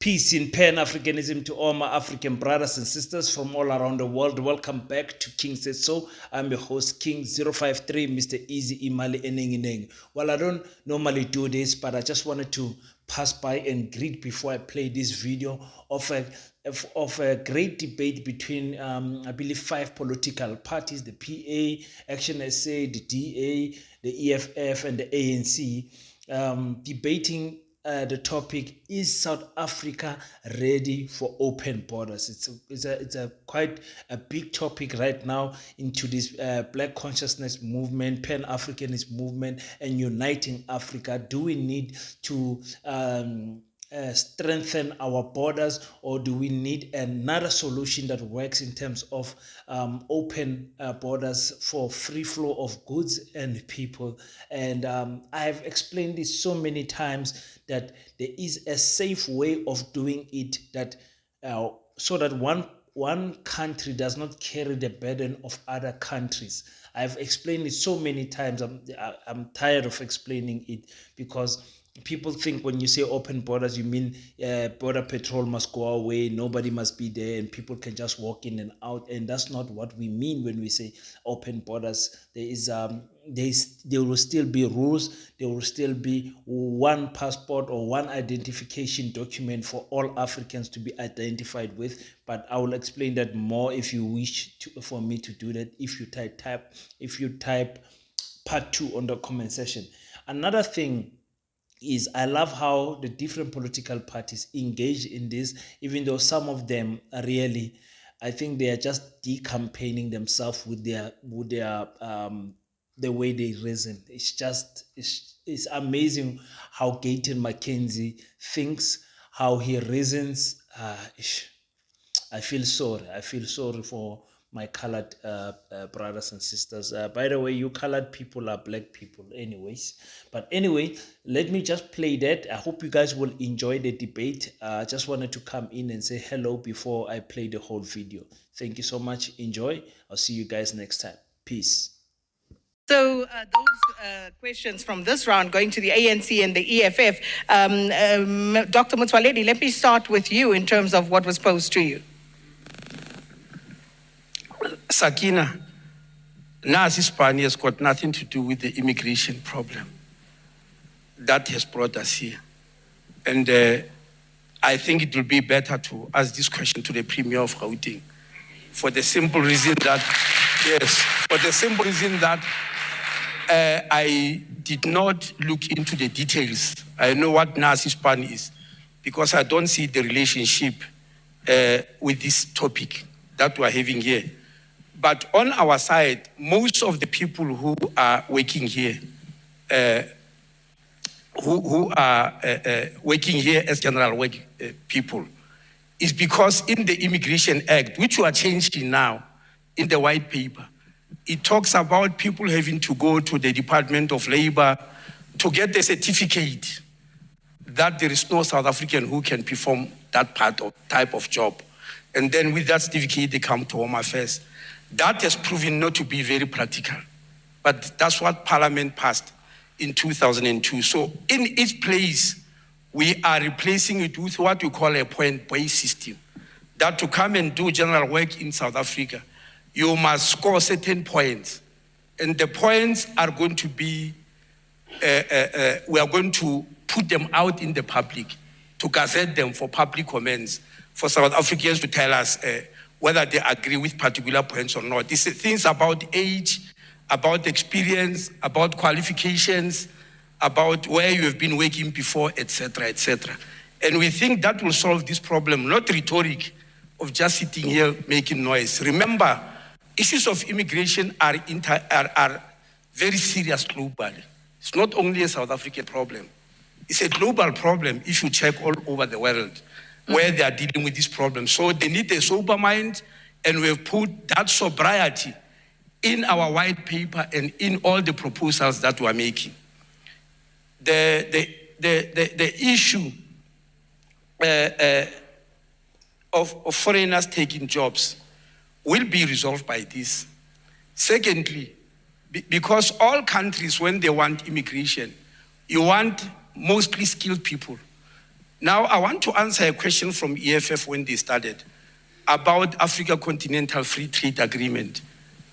Peace in Pan-Africanism to all my African brothers and sisters from all around the world. Welcome back to King Said So. I'm your host, King053, Mr. Easy Imali Eneng. Well, I don't normally do this, but I just wanted to pass by and greet before I play this video of a great debate between, I believe, 5 political parties, the PA, Action SA, the DA, the EFF, and the ANC, debating the topic, is South Africa ready for open borders? It's a quite a big topic right now into this Black consciousness movement, Pan-Africanist movement, and uniting Africa. Do we need to strengthen our borders, or do we need another solution that works in terms of open borders for free flow of goods and people? And I have explained this so many times that there is a safe way of doing it, that so that one country does not carry the burden of other countries. I've explained it so many times. I'm tired of explaining it, because people think when you say open borders, you mean border patrol must go away, nobody must be there, and people can just walk in and out. And that's not what we mean when we say open borders. There will still be rules. There will still be one passport or one identification document for all Africans to be identified with. But I will explain that more if you wish for me to do that. If you type part 2 on the comment section. Another thing is, I love how the different political parties engage in this, even though some of them are really, I think they are just decampaigning themselves with their the way they reason. It's amazing how Gayton McKenzie thinks, how he reasons. I feel sorry for my colored brothers and sisters. By the way, you colored people are black people anyways. But anyway, let me just play that. I hope you guys will enjoy the debate. I just wanted to come in and say hello before I play the whole video. Thank you so much. Enjoy. I'll see you guys next time. Peace. So those questions from this round going to the ANC and the EFF. Dr. Motsoaledi, let me start with you in terms of what was posed to you. Sakina, Nazi Spani has got nothing to do with the immigration problem. That has brought us here. And I think it will be better to ask this question to the Premier of Gauteng, for the simple reason that, I did not look into the details. I know what Nazi Spani is, because I don't see the relationship with this topic that we're having here. But on our side, most of the people who are working here, working here as general work people, is because in the Immigration Act, which we are changing now in the white paper, it talks about people having to go to the Department of Labor to get the certificate that there is no South African who can perform that type of job. And then with that certificate, they come to Home Affairs. That has proven not to be very practical, but that's what Parliament passed in 2002. So in its place, we are replacing it with what we call a point-based system, that to come and do general work in South Africa, you must score certain points. And the points are going to be, we are going to put them out in the public, to gazette them for public comments, for South Africans to tell us whether they agree with particular points or not. These are things about age, about experience, about qualifications, about where you have been working before, etc., etc. And we think that will solve this problem, not rhetoric of just sitting here making noise. Remember, issues of immigration are very serious globally. It's not only a South African problem. It's a global problem if you check all over the world where they are dealing with this problem. So they need a sober mind, and we've put that sobriety in our white paper and in all the proposals that we're making. The issue of foreigners taking jobs will be resolved by this. Secondly, because all countries, when they want immigration, you want mostly skilled people. Now, I want to answer a question from EFF when they started about Africa Continental Free Trade Agreement.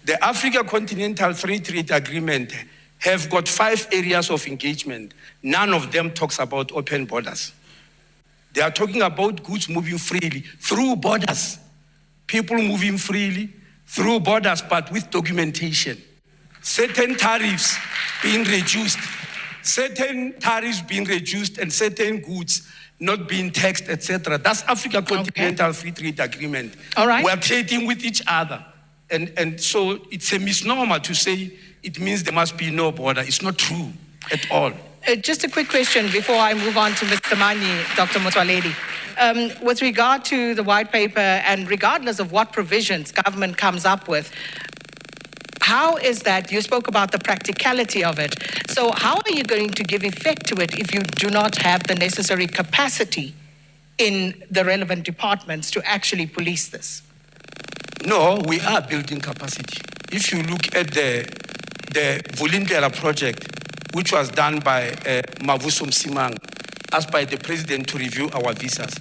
The Africa Continental Free Trade Agreement have got 5 areas of engagement. None of them talks about open borders. They are talking about goods moving freely through borders, people moving freely through borders, but with documentation. Certain tariffs being reduced, and certain goods not being taxed, etc. That's Africa Continental Free Trade Agreement. All right. We are trading with each other. And so it's a misnomer to say it means there must be no border. It's not true at all. Just a quick question before I move on to Mr. Manyi, Dr. Motsoaledi. With regard to the white paper, and regardless of what provisions government comes up with, how is that? You spoke about the practicality of it. So how are you going to give effect to it if you do not have the necessary capacity in the relevant departments to actually police this? No, we are building capacity. If you look at the Vulindlela project, which was done by Mavuso Msimang, asked by the president to review our visas,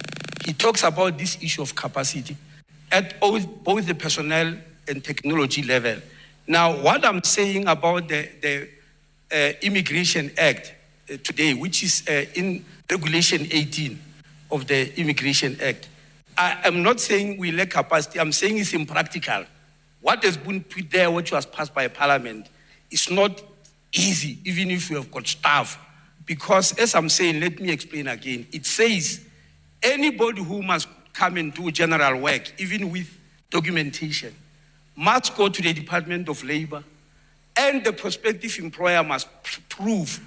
he talks about this issue of capacity at both the personnel and technology level. Now, what I'm saying about the Immigration Act today, which is in Regulation 18 of the Immigration Act, I am not saying we lack capacity. I'm saying it's impractical. What has been put there, which was passed by Parliament, is not easy, even if you have got staff. Because as I'm saying, let me explain again. It says anybody who must come and do general work, even with documentation, must go to the Department of Labor, and the prospective employer must prove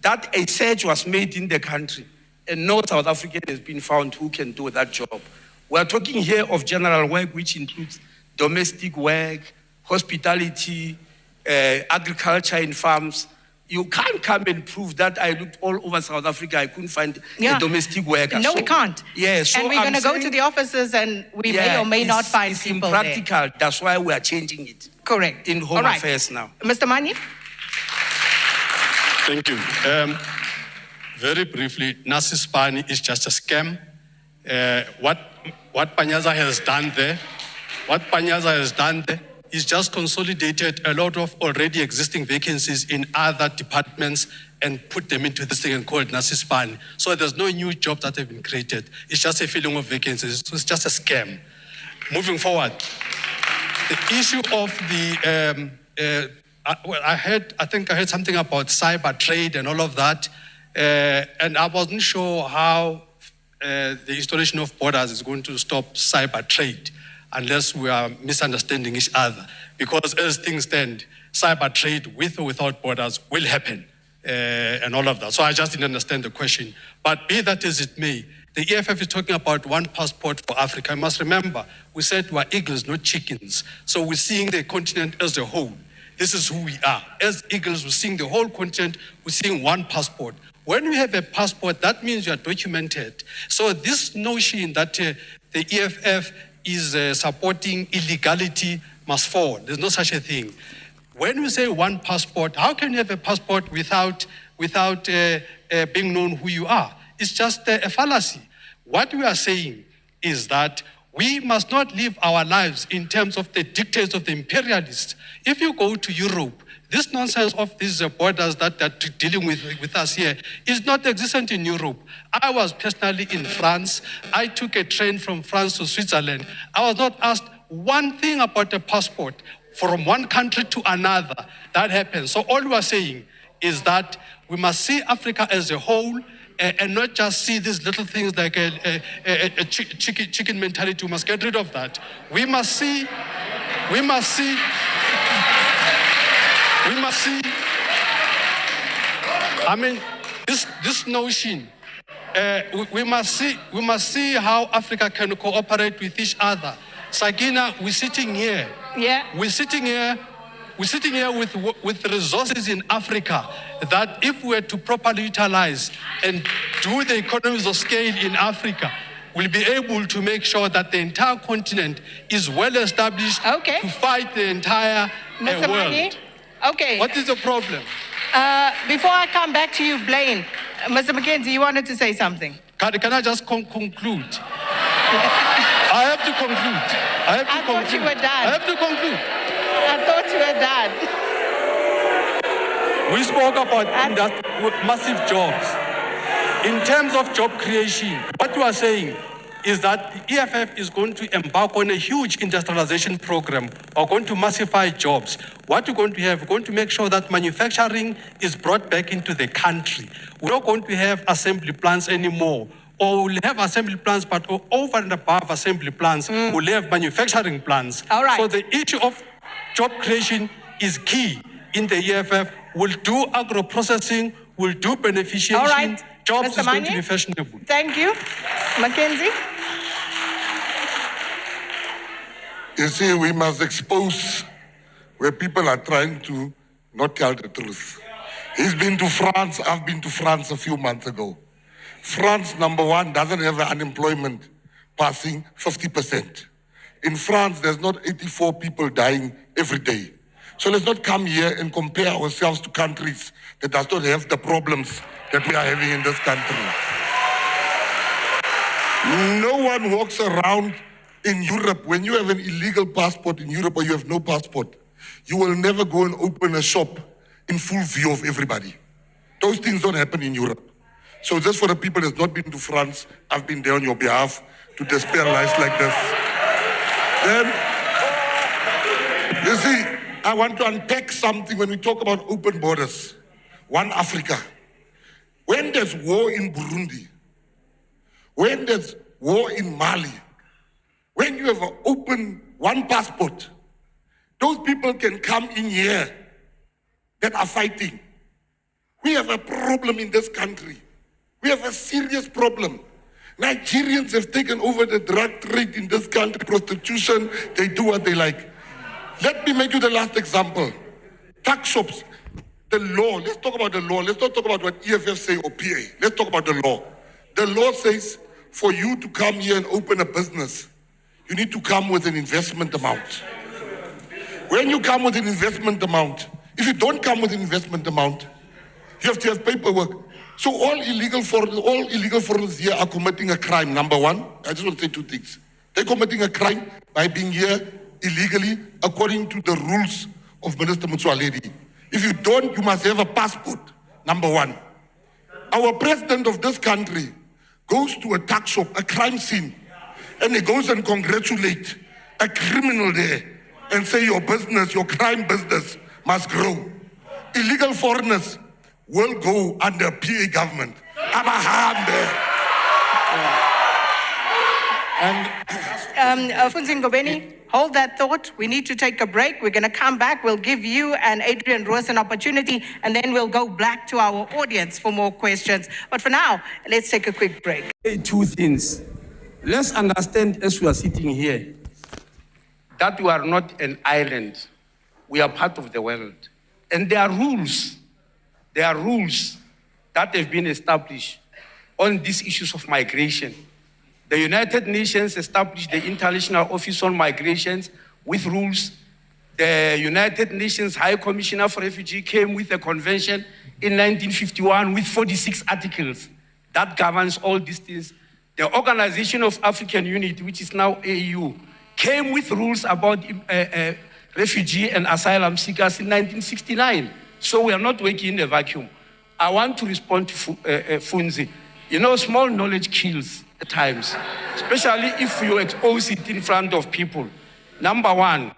that a search was made in the country and no South African has been found who can do that job. We are talking here of general work, which includes domestic work, hospitality, agriculture in farms. You can't come and prove that I looked all over South Africa, I couldn't find a domestic worker. No, we can't. Yeah, so and we're going to go to the offices and we may or may not find people there. It's impractical. That's why we are changing it. Correct. In Home Affairs now. Mr. Manyi? Thank you. Very briefly, Nasis is just a scam. What Panyaza has done there, is just consolidated a lot of already existing vacancies in other departments and put them into this thing and call it Nasis. So there's no new jobs that have been created. It's just a filling of vacancies. So it's just a scam. Moving forward, the issue of the, I think I heard something about cyber trade and all of that. And I wasn't sure how the installation of borders is going to stop cyber trade unless we are misunderstanding each other. Because as things stand, cyber trade with or without borders will happen and all of that. So I just didn't understand the question. But be that as it may, the EFF is talking about one passport for Africa. I must remember, we said we are eagles, not chickens. So we're seeing the continent as a whole. This is who we are. As eagles, we're seeing the whole continent, we're seeing one passport. When we have a passport, that means you are documented. So this notion that the EFF is supporting illegality must fall. There's no such a thing. When we say one passport, how can you have a passport without being known who you are? It's just a fallacy. What we are saying is that we must not live our lives in terms of the dictates of the imperialists. If you go to Europe, this nonsense of these borders that are dealing with us here is not existent in Europe. I was personally in France. I took a train from France to Switzerland. I was not asked one thing about a passport from one country to another. That happens. So all we are saying is that we must see Africa as a whole and not just see these little things like a chicken mentality. We must get rid of that. We must see, I mean, this notion, we must see how Africa can cooperate with each other. Sakina, we're sitting here. Yeah. We're sitting here with resources in Africa that if we were to properly utilize and do the economies of scale in Africa, we'll be able to make sure that the entire continent is well established to fight the entire Mr. world. Manyi? Okay. What is the problem? Before I come back to you, Blaine, Mr. McKenzie, you wanted to say something? Can I just conclude? I have to conclude. I thought you were done. I have to conclude. I thought you were done. We spoke about massive jobs. In terms of job creation, what you are saying is that the EFF is going to embark on a huge industrialization program or going to massify jobs. What you're going to have, we're going to make sure that manufacturing is brought back into the country. We're not going to have assembly plants anymore. Or we'll have assembly plants, but over and above assembly plants, we'll have manufacturing plants. All right. So the issue of job creation is key in the EFF. We'll do agro-processing, we'll do beneficiation. All right. Jobs Mr. is going to Manye? be fashionable. Thank you. Mackenzie? You see, we must expose where people are trying to not tell the truth. He's been to France, I've been to France a few months ago. France, number one, doesn't have an unemployment passing 50%. In France, there's not 84 people dying every day. So let's not come here and compare ourselves to countries that does not have the problems that we are having in this country. No one walks around in Europe. When you have an illegal passport in Europe or you have no passport, you will never go and open a shop in full view of everybody. Those things don't happen in Europe. So just for the people that's not been to France, I've been there on your behalf to despair lives like this. Then, you see, I want to unpack something when we talk about open borders. One Africa. When there's war in Burundi, when there's war in Mali, when you have an open one passport, those people can come in here that are fighting. We have a problem in this country. We have a serious problem. Nigerians have taken over the drug trade in this country, prostitution, they do what they like. Let me make you the last example. Tax shops, the law, let's talk about the law. Let's not talk about what EFF say or PA. Let's talk about the law. The law says for you to come here and open a business, you need to come with an investment amount. When you come with an investment amount, if you don't come with an investment amount, you have to have paperwork. So all illegal foreigners here are committing a crime, number one. I just want to say two things. They're committing a crime by being here illegally according to the rules of Minister Motsoaledi. If you don't, you must have a passport, number one. Our president of this country goes to a tax shop, a crime scene, and he goes and congratulates a criminal there and say your business, your crime business must grow. Illegal foreigners will go under PA government. Funzi Ngobeni, hold that thought. We need to take a break. We're going to come back. We'll give you and Adrian Roos an opportunity, and then we'll go back to our audience for more questions. But for now, let's take a quick break. Two things. Let's understand as we are sitting here that we are not an island. We are part of the world. And there are rules. There are rules that have been established on these issues of migration. The United Nations established the International Office on Migrations with rules. The United Nations High Commissioner for Refugees came with a convention in 1951 with 46 articles that governs all these things. The Organization of African Unity, which is now AU, came with rules about refugee and asylum seekers in 1969. So we are not working in a vacuum. I want to respond to Funzi. You know, small knowledge kills at times, especially if you expose it in front of people. Number one,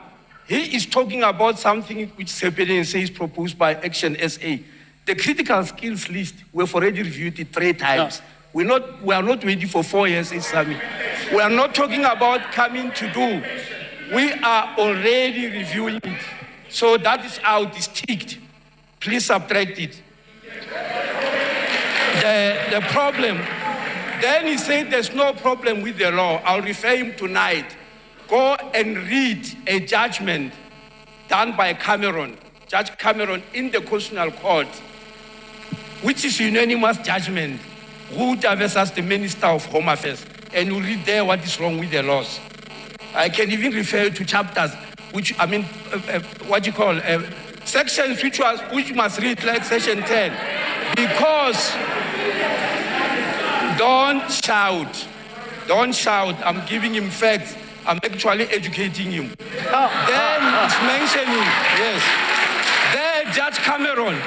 he is talking about something which Sepedin says proposed by Action SA. The critical skills list, we've already reviewed it 3 times. Yeah. We are not waiting for 4 years, Sami. We are not talking about coming to do. We are already reviewing it. So that is out, is ticked. Please subtract it. The problem, then he said there's no problem with the law. I'll refer him tonight. Go and read a judgment done by Cameron, Judge Cameron in the Constitutional Court, which is unanimous judgment, Ruta versus the Minister of Home Affairs. And you read there what is wrong with the laws. I can even refer to chapters, which, I mean, sections which must read like section 10, because Don't shout. Don't shout. I'm giving him facts. I'm actually educating him. Then it's mentioning, yes. There, Judge Cameron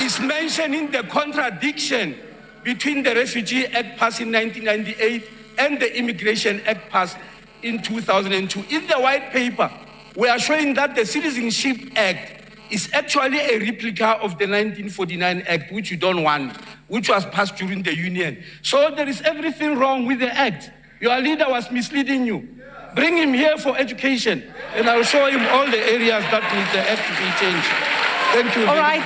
is mentioning the contradiction between the Refugee Act passed in 1998 and the Immigration Act passed in 2002. In the white paper, we are showing that the Citizenship Act is actually a replica of the 1949 Act, which you don't want, which was passed during the Union. So there is everything wrong with the Act. Your leader was misleading you. Bring him here for education, and I'll show him all the areas that need the Act to be changed. Thank you. All right.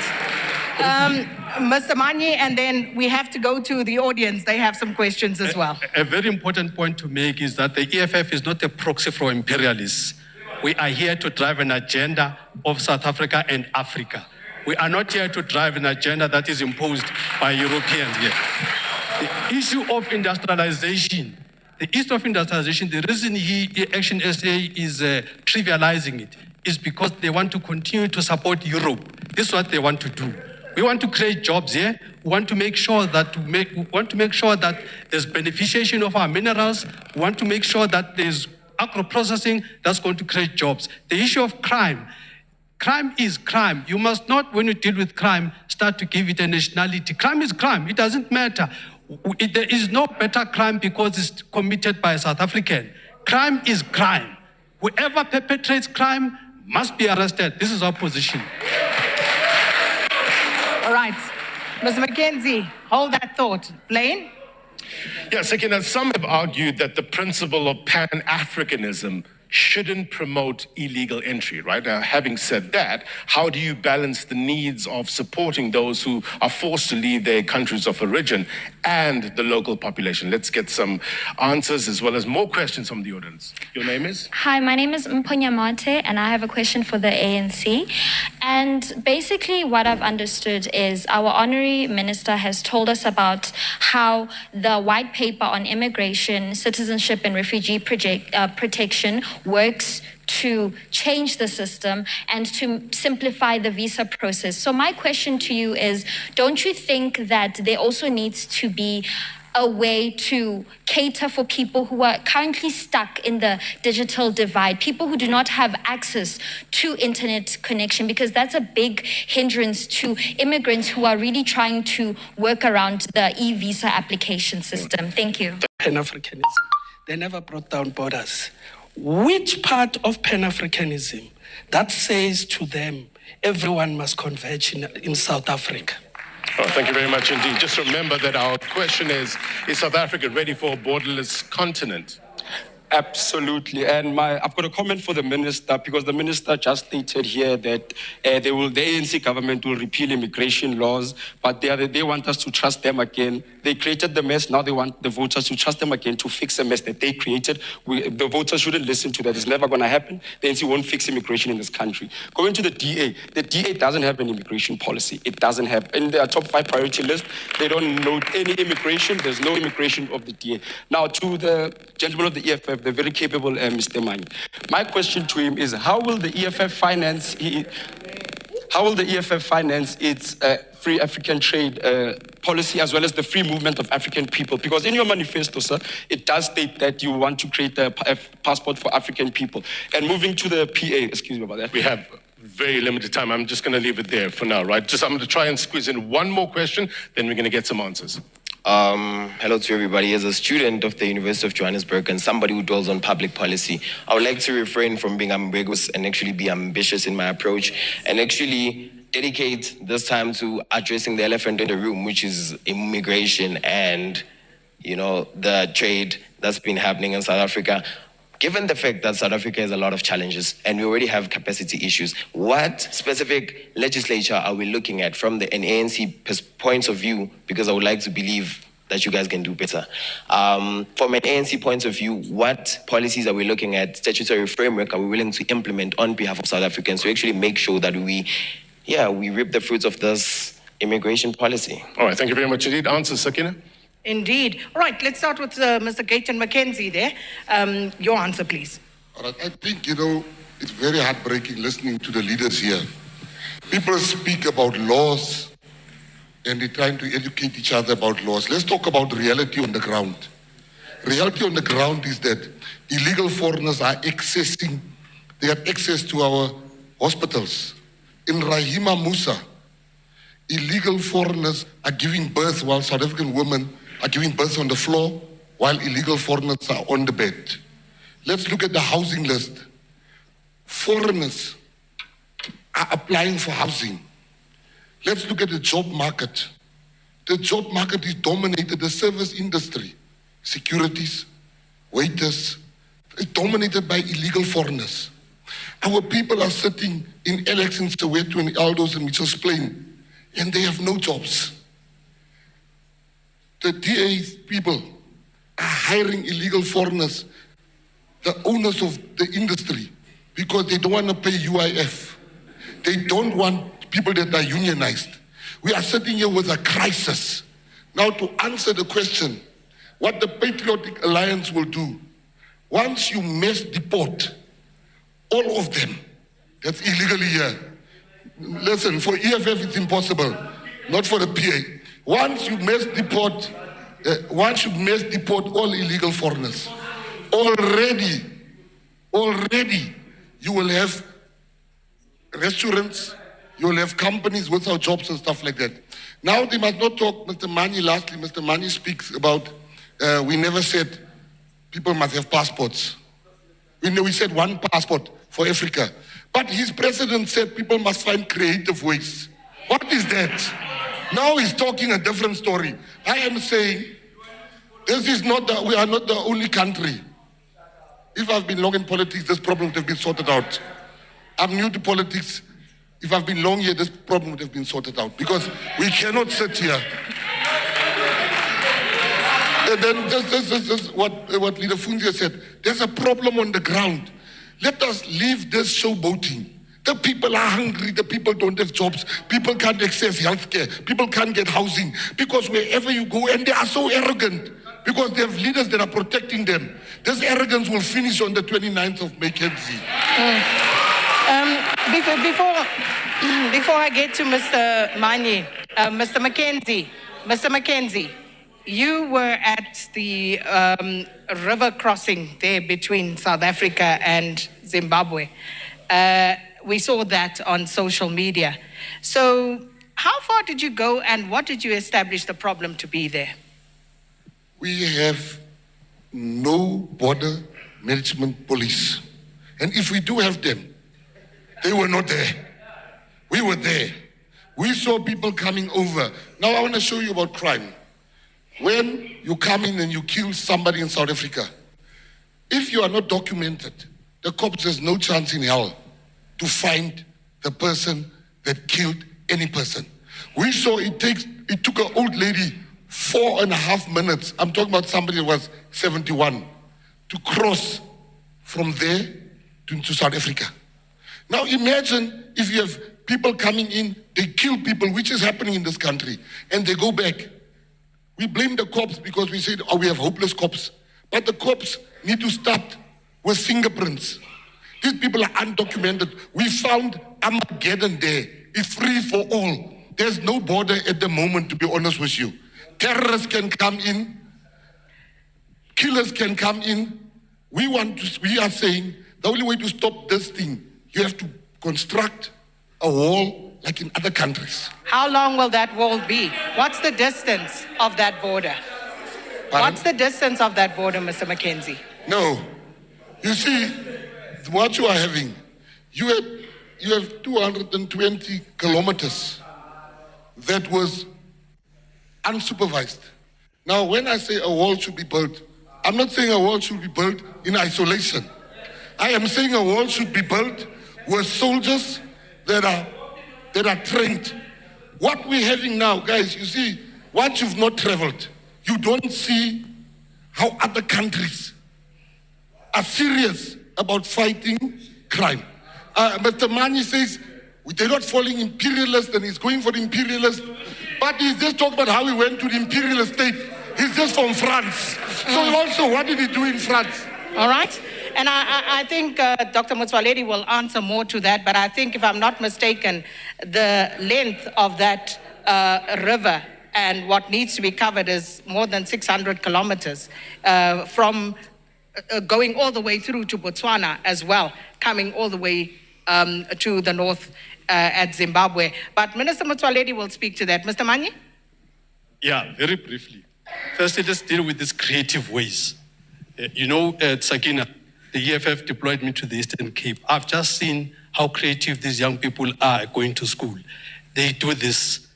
Mr. Manye, and then we have to go to the audience. They have some questions as well. A very important point to make is that the EFF is not a proxy for imperialists. We are here to drive an agenda of South Africa and Africa. We are not here to drive an agenda that is imposed by Europeans here. The issue of industrialization, the east of industrialization, the reason Action SA is trivializing it is because they want to continue to support Europe. This is what they want to do. We want to create jobs here. We want to make sure that there's beneficiation of our minerals. We want to make sure that there's agro-processing that's going to create jobs. The issue of crime. Crime is crime. You must not, when you deal with crime, start to give it a nationality. Crime is crime. It doesn't matter. There is no better crime because it's committed by a South African. Crime is crime. Whoever perpetrates crime must be arrested. This is our position. All right. Mr. McKenzie, hold that thought. Blaine? Yes, again, some have argued that the principle of Pan-Africanism shouldn't promote illegal entry, right? Now, having said that, how do you balance the needs of supporting those who are forced to leave their countries of origin and the local population? Let's get some answers as well as more questions from the audience. Your name is? Hi, my name is Mponya Mate, and I have a question for the ANC. And basically what I've understood is our honorary minister has told us about how the white paper on immigration, citizenship and refugee protection works to change the system and to simplify the visa process. So my question to you is, don't you think that there also needs to be a way to cater for people who are currently stuck in the digital divide, people who do not have access to internet connection, because that's a big hindrance to immigrants who are really trying to work around the e-visa application system? Thank you. Pan-Africanism. They never brought down borders. Which part of Pan-Africanism that says to them, everyone must converge in South Africa? Oh, thank you very much indeed. Just remember that our question is South Africa ready for a borderless continent? Absolutely. And I've got a comment for the minister, because the minister just stated here that the ANC government will repeal immigration laws, but they want us to trust them again. They created the mess. Now they want the voters to trust them again to fix a mess that they created. The voters shouldn't listen to that. It's never going to happen. The ANC won't fix immigration in this country. Going to the DA doesn't have an immigration policy. It doesn't have. In their top 5 priority list, they don't note any immigration. There's no immigration of the DA. Now, to the gentleman of the EFF, the very capable Mr. Manye. My question to him is, how will the EFF finance its free African trade policy, as well as the free movement of African people? Because in your manifesto, sir, it does state that you want to create a passport for African people. And moving to the PA, excuse me about that. We have very limited time. I'm just going to leave it there for now, right? I'm going to try and squeeze in one more question, then we're going to get some answers. Hello to everybody. As a student of the University of Johannesburg and somebody who dwells on public policy, I would like to refrain from being ambiguous and actually be ambitious in my approach and actually dedicate this time to addressing the elephant in the room, which is immigration and, the trade that's been happening in South Africa. Given the fact that South Africa has a lot of challenges and we already have capacity issues, what specific legislature are we looking at from an ANC point of view? Because I would like to believe that you guys can do better. From an ANC point of view, what policies are we looking at, statutory framework are we willing to implement on behalf of South Africans to actually make sure that we reap the fruits of this immigration policy? All right, thank you very much indeed. Answer, Sakina? Indeed. All right, let's start with Mr. Gayton McKenzie there. Your answer, please. All right, I think, it's very heartbreaking listening to the leaders here. People speak about laws and they're trying to educate each other about laws. Let's talk about reality on the ground. Reality on the ground is that illegal foreigners are they have access to our hospitals. In Rahima Musa, illegal foreigners are giving birth while South African women are giving birth on the floor while illegal foreigners are on the bed. Let's look at the housing list. Foreigners are applying for housing. Let's look at the job market. The job market is dominated, the service industry, securities, waiters, is dominated by illegal foreigners. Our people are sitting in Alex and Soweto and Aldos and Mitchell's Plain, and they have no jobs. The DA's people are hiring illegal foreigners, the owners of the industry, because they don't want to pay UIF. They don't want people that are unionized. We are sitting here with a crisis. Now, to answer the question, what the Patriotic Alliance will do, once you mass deport all of them that's illegally here. Listen, for EFF it's impossible, not for the PA. Once you mass deport all illegal foreigners, already you will have restaurants, you will have companies without jobs and stuff like that. Now they must not talk, Mr. Mani, lastly, Mr. Mani speaks about, we never said people must have passports. We said one passport for Africa. But his president said people must find creative ways. What is that? Now he's talking a different story. I am saying, this is not we are not the only country. If I've been long in politics, this problem would have been sorted out. I'm new to politics. If I've been long here, this problem would have been sorted out. Because we cannot sit here. And then this is what Leader Funzia said. There's a problem on the ground. Let us leave this showboating. The people are hungry, the people don't have jobs, people can't access healthcare, people can't get housing, because wherever you go, and they are so arrogant, because they have leaders that are protecting them. This arrogance will finish on the 29th of May, Kenzie. Before I get to Mr. Mani, Mr. Mackenzie, you were at the river crossing there between South Africa and Zimbabwe. We saw that on social media. So how far did you go and what did you establish the problem to be there? We have no border management police. And if we do have them, they were not there. We were there. We saw people coming over. Now I want to show you about crime. When you come in and you kill somebody in South Africa, if you are not documented, the cops has no chance in hell to find the person that killed any person. We saw it took an old lady 4.5 minutes, I'm talking about somebody that was 71, to cross from there to South Africa. Now imagine if you have people coming in, they kill people, which is happening in this country, and they go back. We blame the cops because we said, we have hopeless cops. But the cops need to start with fingerprints. These people are undocumented. We found Armageddon there. It's free for all. There's no border at the moment, to be honest with you. Terrorists can come in. Killers can come in. We are saying the only way to stop this thing, you have to construct a wall like in other countries. How long will that wall be? What's the distance of that border? Pardon? What's the distance of that border, Mr. Mackenzie? No. You see, what you are having, you have 220 kilometers that was unsupervised. Now, when I say a wall should be built, I'm not saying a wall should be built in isolation. I am saying a wall should be built with soldiers that are trained. What we're having now, guys, you see, once you've not traveled, you don't see how other countries are serious about fighting crime. Mr. Mani says, they're not falling imperialist and he's going for the imperialist, but he's just talking about how he went to the imperialist state. He's just from France. So also, what did he do in France? All right. And I think Dr. Motsoaledi will answer more to that, but I think if I'm not mistaken, the length of that river, and what needs to be covered is more than 600 kilometers from going all the way through to Botswana as well, coming all the way to the north at Zimbabwe. But Minister Motsoaledi will speak to that. Mr. Manyi? Yeah, very briefly. Firstly, let's deal with these creative ways. You know, at Sakina, the EFF deployed me to the Eastern Cape. I've just seen how creative these young people are going to school. They do this.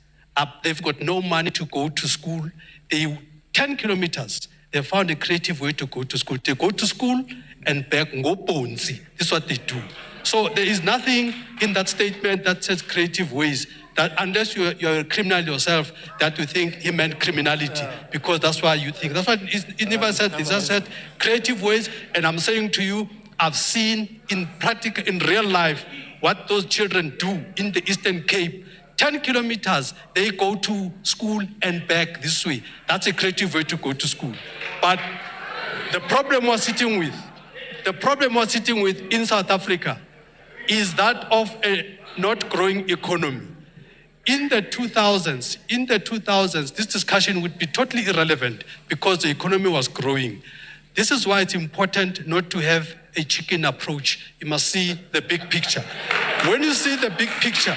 They've got no money to go to school. 10 kilometers. They found a creative way to go to school. They go to school and back, go Ponzi. This is what they do. So there is nothing in that statement that says creative ways, that unless you're a criminal yourself, that you think he meant criminality, because that's why you think. That's why he never said this. I said creative ways, and I'm saying to you, I've seen in real life, what those children do in the Eastern Cape. 10 kilometers, they go to school and back this way. That's a creative way to go to school. But the problem we're sitting with in South Africa is that of a not growing economy. In the 2000s, this discussion would be totally irrelevant because the economy was growing. This is why it's important not to have a chicken approach. You must see the big picture. When you see the big picture,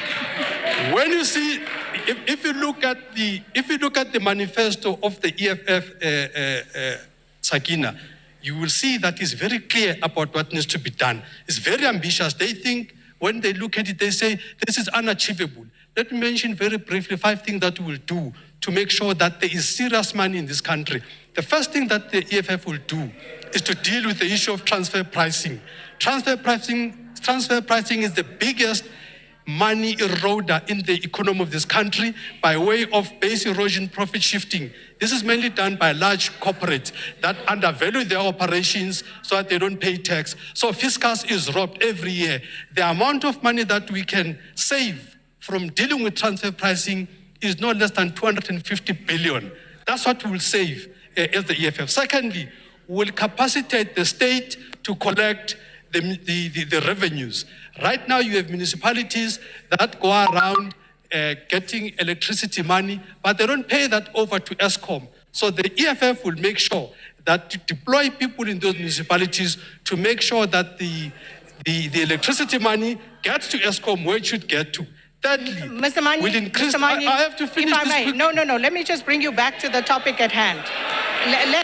if you look at the manifesto of the EFF, Sakina, you will see that it's very clear about what needs to be done. It's very ambitious. They think, when they look at it, they say, this is unachievable. Let me mention very briefly 5 things that we will do to make sure that there is serious money in this country. The first thing that the EFF will do is to deal with the issue of transfer pricing. Transfer pricing is the biggest money eroder in the economy of this country by way of base erosion, profit shifting. This is mainly done by large corporates that undervalue their operations so that they don't pay tax. So fiscus is robbed every year. The amount of money that we can save from dealing with transfer pricing is no less than 250 billion. That's what we'll save as the EFF. Secondly, we'll capacitate the state to collect the revenues. Right now, you have municipalities that go around getting electricity money, but they don't pay that over to Eskom. So the EFF will make sure that to deploy people in those municipalities to make sure that the electricity money gets to Eskom where it should get to. Thirdly, Mr. Manyi, we'll increase. Mr. Manyi, I have to finish if I this may. quick. No. Let me just bring you back to the topic at hand.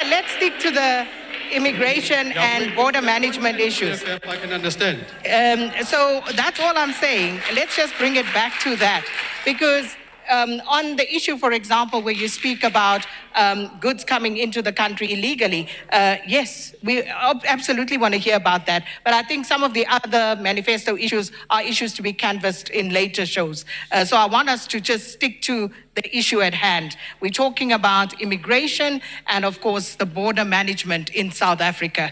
Let's stick to the immigration and border management issues. EFF, I can understand. So that's all I'm saying. Let's just bring it back to that. Because on the issue, for example, where you speak about goods coming into the country illegally, yes, we absolutely want to hear about that. But I think some of the other manifesto issues are issues to be canvassed in later shows. So I want us to just stick to the issue at hand. We're talking about immigration and, of course, the border management in South Africa.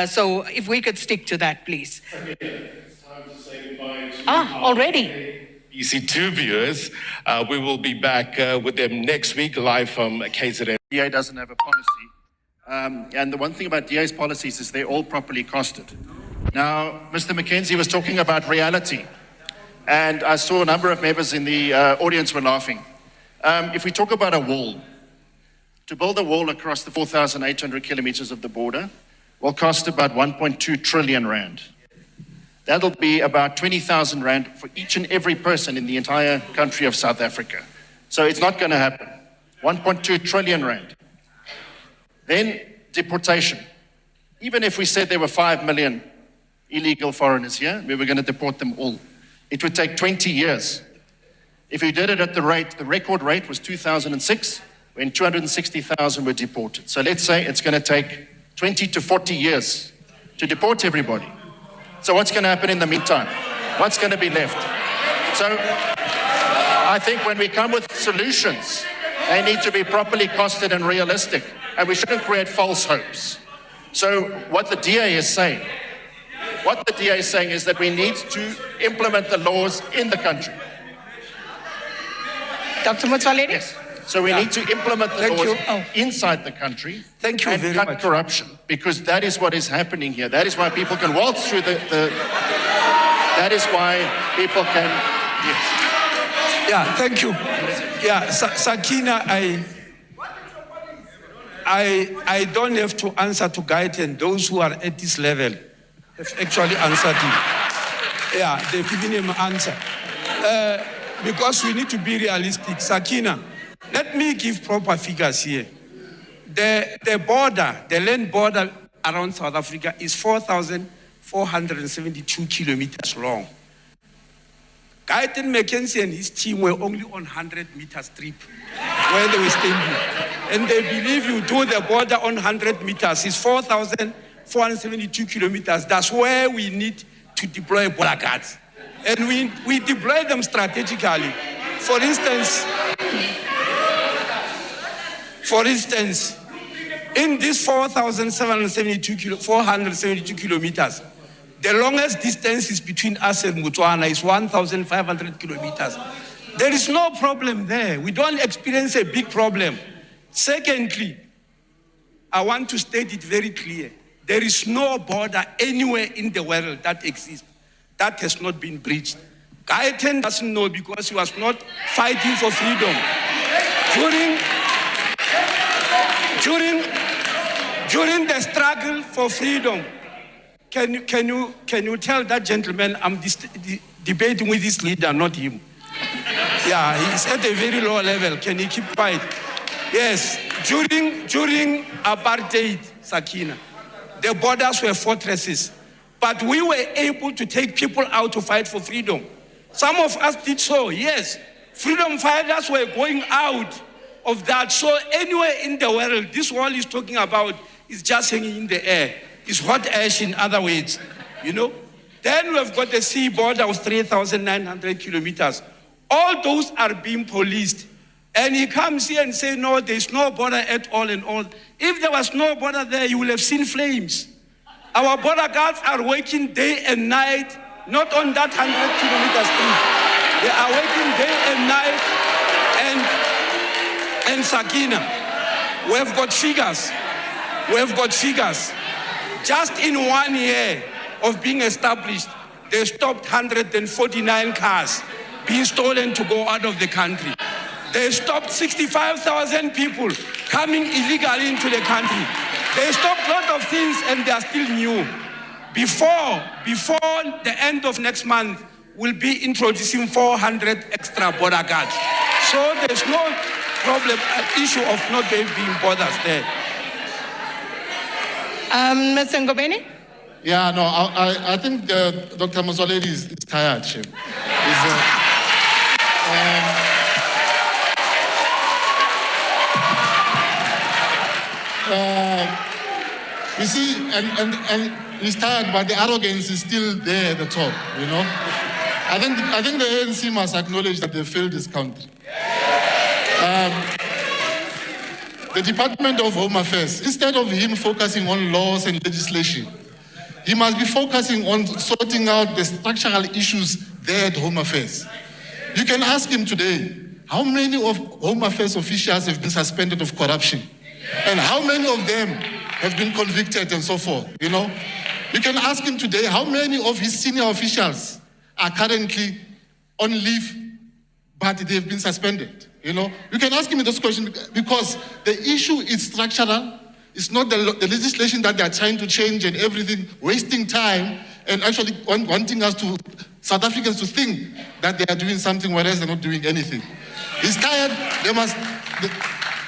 So if we could stick to that, please. It's time to say goodbye to already? BC2 viewers. We will be back with them next week live from KZN. DA doesn't have a policy. And the one thing about DA's policies is they're all properly costed. Now, Mr. McKenzie was talking about reality. And I saw a number of members in the audience were laughing. If we talk about a wall, to build a wall across the 4,800 kilometers of the border will cost about 1.2 trillion rand. That'll be about 20,000 rand for each and every person in the entire country of South Africa. So it's not going to happen. 1.2 trillion rand. Then deportation. Even if we said there were 5 million illegal foreigners here, we were going to deport them all. It would take 20 years. If we did it at the record rate was 2006, when 260,000 were deported. So let's say it's going to take 20 to 40 years to deport everybody. So what's going to happen in the meantime? What's going to be left? So I think when we come with solutions, they need to be properly costed and realistic, and we shouldn't create false hopes. So what the DA is saying, is that we need to implement the laws in the country. Dr. Motsoaledi? Yes. So we need to implement the laws inside the country and cut corruption, because that is what is happening here. That is why people can waltz through that is why people can... Yes. Yeah, thank you. Yeah, Sakina, I don't have to answer to Guyton. Those who are at this level have actually answered him. Yeah, they've given him an answer. Because we need to be realistic. Sakina, let me give proper figures here. The border, the land border around South Africa is 4,472 kilometers long. Guyton McKenzie and his team were only on 100-meter strip where they were standing. And they believe you do the border on 100 meters. It's 4,472 kilometers. That's where we need to deploy border guards. And we deploy them strategically. For instance, in these 472 kilometers, the longest distance is between us and Botswana is 1,500 kilometers. There is no problem there. We don't experience a big problem. Secondly, I want to state it very clear. There is no border anywhere in the world that exists that has not been breached. Guyton doesn't know because he was not fighting for freedom. During the struggle for freedom, can you tell that gentleman I'm debating with his leader, not him? Yeah, he's at a very low level. Can he keep quiet? Yes, during apartheid, Sakina, the borders were fortresses, but we were able to take people out to fight for freedom. Some of us did so, yes. Freedom fighters were going out of that. So anywhere in the world, this wall is talking about is just hanging in the air. It's hot ash in other words, you know. Then we've got the sea border of 3,900 kilometers. All those are being policed. And he comes here and says, no, there's no border at all and all. If there was no border there, you will have seen flames. Our border guards are working day and night, not on that 100 kilometer street. They are working day and night. And Sakina, we've got figures. Just in 1 year of being established, they stopped 149 cars being stolen to go out of the country. They stopped 65,000 people coming illegally into the country. They stopped a lot of things and they are still new. Before the end of next month, we'll be introducing 400 extra border guards. So there's no problem, issue of not being borders there. Mr. Ngobeni? Yeah, no, I think Dr. Motsoaledi is tired, Chef. You see, and he's tired, but the arrogance is still there at the top, you know. I think the ANC must acknowledge that they failed this country. The Department of Home Affairs, instead of him focusing on laws and legislation, he must be focusing on sorting out the structural issues there at Home Affairs. You can ask him today, how many of Home Affairs officials have been suspended of corruption? And how many of them have been convicted and so forth, you know? You can ask him today, how many of his senior officials are currently on leave, but they've been suspended, you know? You can ask him those questions because the issue is structural. It's not the legislation that they're trying to change and everything, wasting time and actually wanting us to, South Africans to think that they are doing something whereas they're not doing anything. He's tired,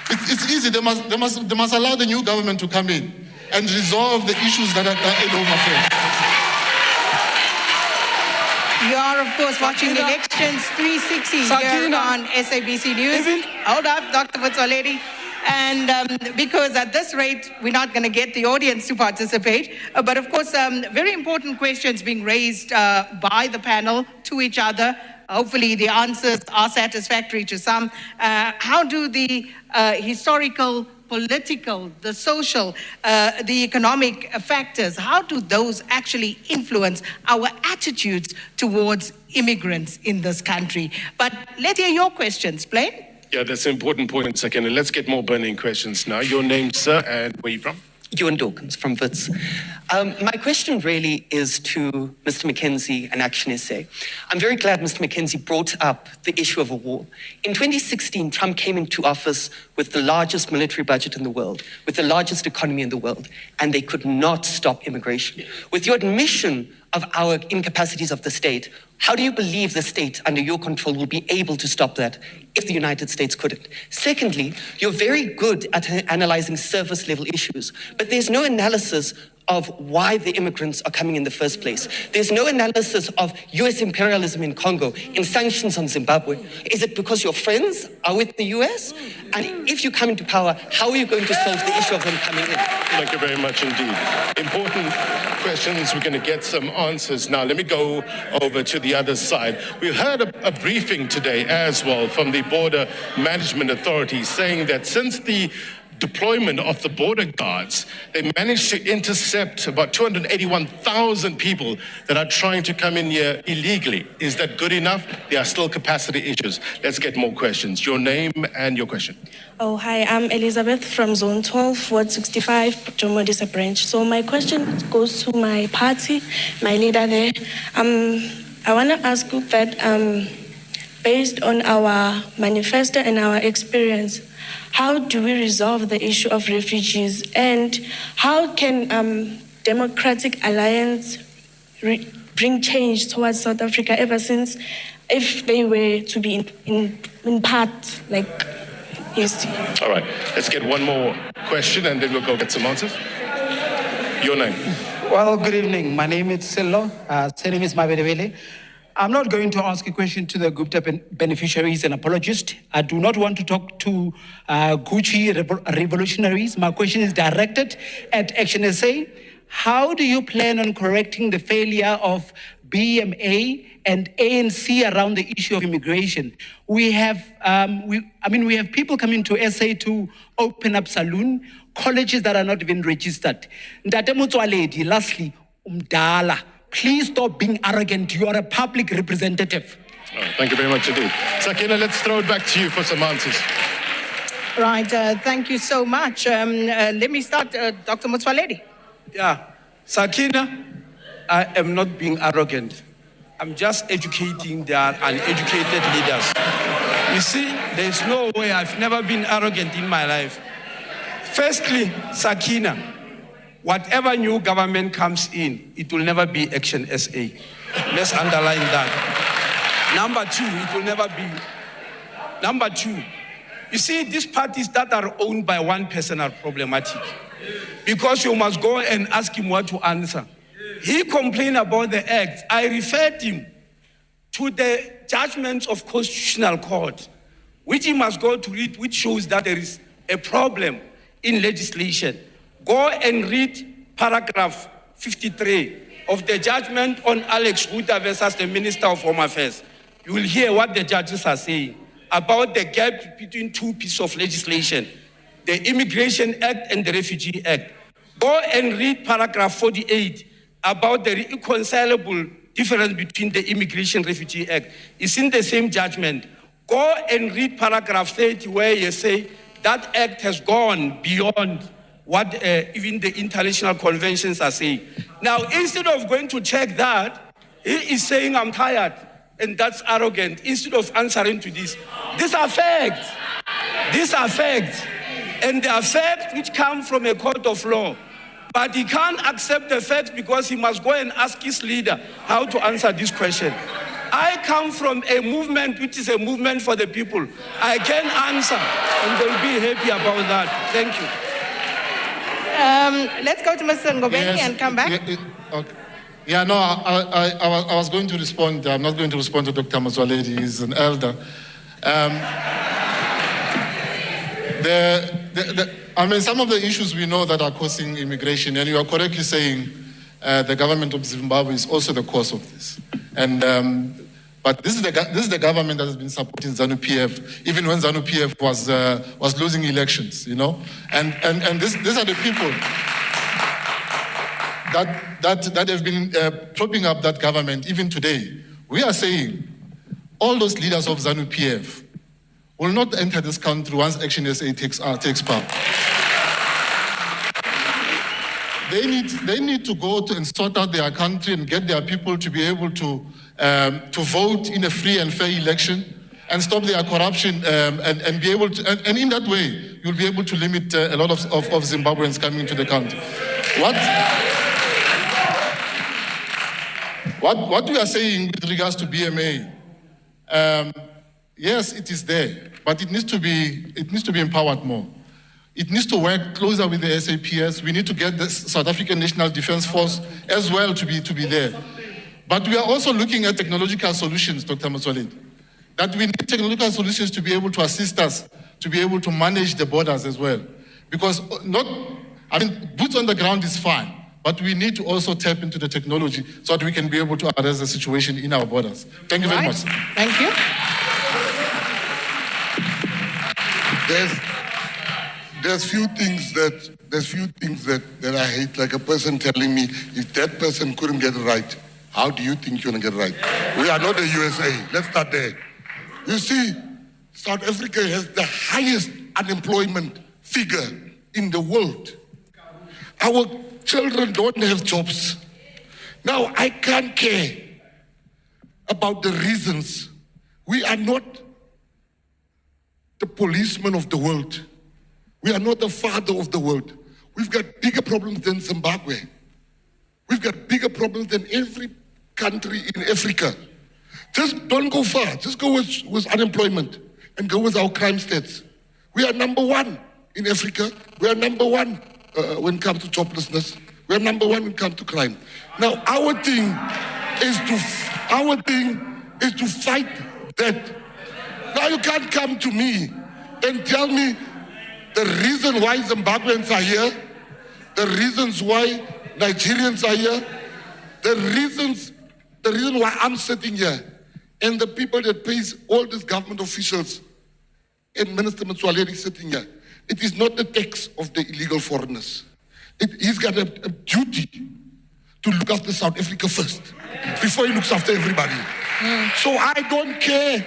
it's easy, they must allow the new government to come in and resolve the issues that are in Home Affairs. You are, of course, watching Elections 360 here on SABC News. Hold up, Dr. Motsoaledi. And because at this rate, we're not going to get the audience to participate. But of course, very important questions being raised by the panel to each other. Hopefully the answers are satisfactory to some. How do the historical, political, the social, the economic factors, how do those actually influence our attitudes towards immigrants in this country? But let's hear your questions, Blaine. Yeah, that's an important point. Second, let's get more burning questions now. Your name, sir, and where are you from? Ewan Dawkins from WITS. My question really is to Mr. McKenzie and Action SA. I'm very glad Mr. McKenzie brought up the issue of a wall. In 2016, Trump came into office with the largest military budget in the world, with the largest economy in the world, and they could not stop immigration. With your admission of our incapacities of the state, how do you believe the state under your control will be able to stop that if the United States couldn't? Secondly, you're very good at analyzing surface level issues, but there's no analysis of why the immigrants are coming in the first place. There's no analysis of US imperialism in Congo, in sanctions on Zimbabwe. Is it because your friends are with the US? And if you come into power, how are you going to solve the issue of them coming in? Thank you very much indeed. Important questions. We're going to get some answers now. Let me go over to the other side. We heard a briefing today as well from the Border Management Authority saying that since the deployment of the border guards, they managed to intercept about 281,000 people that are trying to come in here illegally. Is that good enough? There are still capacity issues. Let's get more questions. Your name and your question. Oh, hi, I'm Elizabeth from Zone 12, Ward 65, Jomodisa branch. So my question goes to my party, my leader there. I want to ask you that based on our manifesto and our experience, how do we resolve the issue of refugees, and how can Democratic Alliance bring change towards South Africa ever since, if they were to be in part, like, yes. All right, let's get one more question and then we'll go get some answers. Your name? Well, good evening. My name is Silo. Surname is Mabedevele. I'm not going to ask a question to the Gupta beneficiaries and apologists. I do not want to talk to Gucci revolutionaries. My question is directed at Action SA. How do you plan on correcting the failure of BMA and ANC around the issue of immigration? We have people coming to SA to open up saloon, colleges that are not even registered. Ndate Motsoaledi, lastly, Umdala. Please stop being arrogant. You are a public representative. All right, thank you very much indeed. Sakina, let's throw it back to you for some answers. Right, thank you so much. Let me start, Dr. Motsoaledi. Yeah, Sakina, I am not being arrogant. I'm just educating their uneducated leaders. You see, there's no way. I've never been arrogant in my life. Firstly, Sakina, whatever new government comes in, it will never be Action SA. Let's underline that. Number two, it will never be. Number two, you see, these parties that are owned by one person are problematic, because you must go and ask him what to answer. He complained about the act. I referred him to the judgments of Constitutional Court, which he must go to read, which shows that there is a problem in legislation. Go and read paragraph 53 of the judgment on Alex Huta versus the Minister of Home Affairs. You will hear what the judges are saying about the gap between two pieces of legislation, the Immigration Act and the Refugee Act. Go and read paragraph 48 about the irreconcilable difference between the Immigration and Refugee Act. It's in the same judgment. Go and read paragraph 30 where you say that act has gone beyond what even the international conventions are saying. Now, instead of going to check that, he is saying, I'm tired, and that's arrogant, instead of answering to this. These are facts. These are facts. And they are facts which come from a court of law. But he can't accept the facts because he must go and ask his leader how to answer this question. I come from a movement which is a movement for the people. I can answer, and they'll be happy about that. Thank you. Let's go to Mr. Ngobeni and come back. Okay. Yeah, no, I was going to respond. I'm not going to respond to Dr. Motsoaledi. He's an elder. Some of the issues we know that are causing immigration, and you are correctly saying the government of Zimbabwe is also the cause of this. And but this is the government that has been supporting ZANU-PF, even when ZANU-PF was losing elections, you know. And these are the people that have been propping up that government even today. We are saying all those leaders of ZANU-PF will not enter this country once Action SA takes power. they need to go to and sort out their country and get their people to be able to vote in a free and fair election and stop their corruption and be able to, and in that way, you'll be able to limit a lot of Zimbabweans coming into the country. What we are saying with regards to BMA, yes, it is there, but it needs to be empowered more. It needs to work closer with the SAPS. We need to get the South African National Defence Force as well to be there. But we are also looking at technological solutions, Dr. Motsoaledi, that we need technological solutions to be able to assist us to be able to manage the borders as well. Because boots on the ground is fine, but we need to also tap into the technology so that we can be able to address the situation in our borders. Thank you very much. Thank you. There's few things that I hate, like a person telling me, if that person couldn't get it right, how do you think you're gonna get it right? We are not the USA. Let's start there. You see, South Africa has the highest unemployment figure in the world. Our children don't have jobs. Now, I can't care about the reasons. We are not the policeman of the world. We are not the father of the world. We've got bigger problems than Zimbabwe. We've got bigger problems than every country in Africa. Just don't go far. Just go with unemployment and go with our crime stats. We are number one in Africa. We are number one when it comes to joblessness. We are number one when it comes to crime. Now, our thing is to fight that. Now you can't come to me and tell me the reason why Zimbabweans are here, the reasons why Nigerians are here, the reason why I'm sitting here, and the people that pays all these government officials and Minister Motsoaledi sitting here. It is not the tax of the illegal foreigners. He's got a duty to look after South Africa first, before he looks after everybody. So I don't care.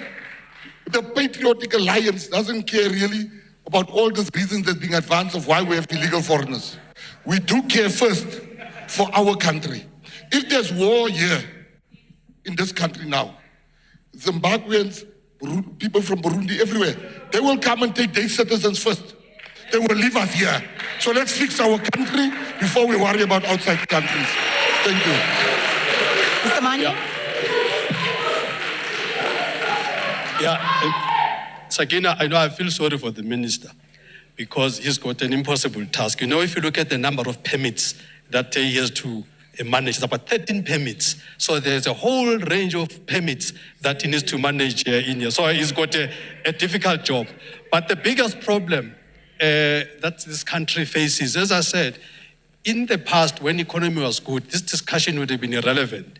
The Patriotic Alliance doesn't care really about all these reasons that are being advanced of why we have illegal foreigners. We do care first for our country. If there's war here in this country now, Zimbabweans, people from Burundi, everywhere, they will come and take their citizens first. They will leave us here. So let's fix our country before we worry about outside countries. Thank you. Mr. Mani? Sakina, I know I feel sorry for the minister because he's got an impossible task. You know, if you look at the number of permits that he has to manage, it's about 13 permits. So there's a whole range of permits that he needs to manage in here. So he's got a difficult job. But the biggest problem that this country faces, as I said, in the past when economy was good, this discussion would have been irrelevant.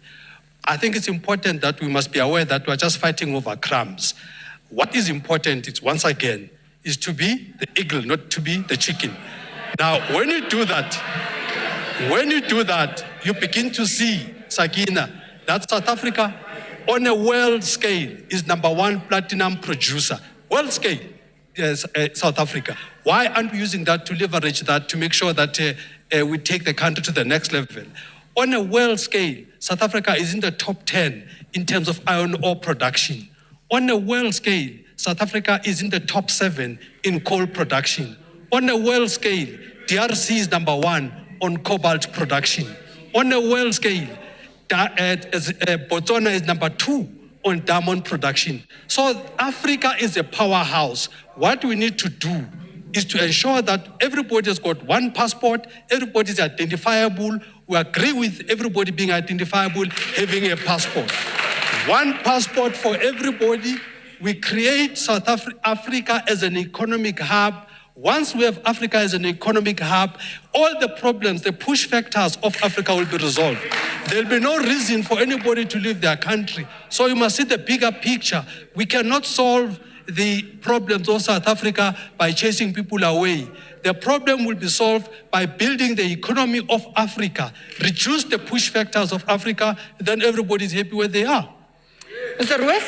I think it's important that we must be aware that we're just fighting over crumbs. What is important is, once again, is to be the eagle, not to be the chicken. Now, when you do that, you begin to see, Sakina, that South Africa, on a world scale, is #1 platinum producer. World scale, yes, South Africa. Why aren't we using that to leverage that, to make sure that we take the country to the next level? On a world scale, South Africa is in the top 10 in terms of iron ore production. On a world scale, South Africa is in the top 7 in coal production. On a world scale, DRC is #1 on cobalt production. On a world scale, Botswana is #2 on diamond production. So Africa is a powerhouse. What we need to do is to ensure that everybody has got one passport, everybody is identifiable. We agree with everybody being identifiable, having a passport. One passport for everybody. We create South Africa as an economic hub. Once we have Africa as an economic hub, all the problems, the push factors of Africa will be resolved. There'll be no reason for anybody to leave their country. So you must see the bigger picture. We cannot solve the problems of South Africa by chasing people away. The problem will be solved by building the economy of Africa, reduce the push factors of Africa, then everybody's happy where they are. Mr. Ruiz?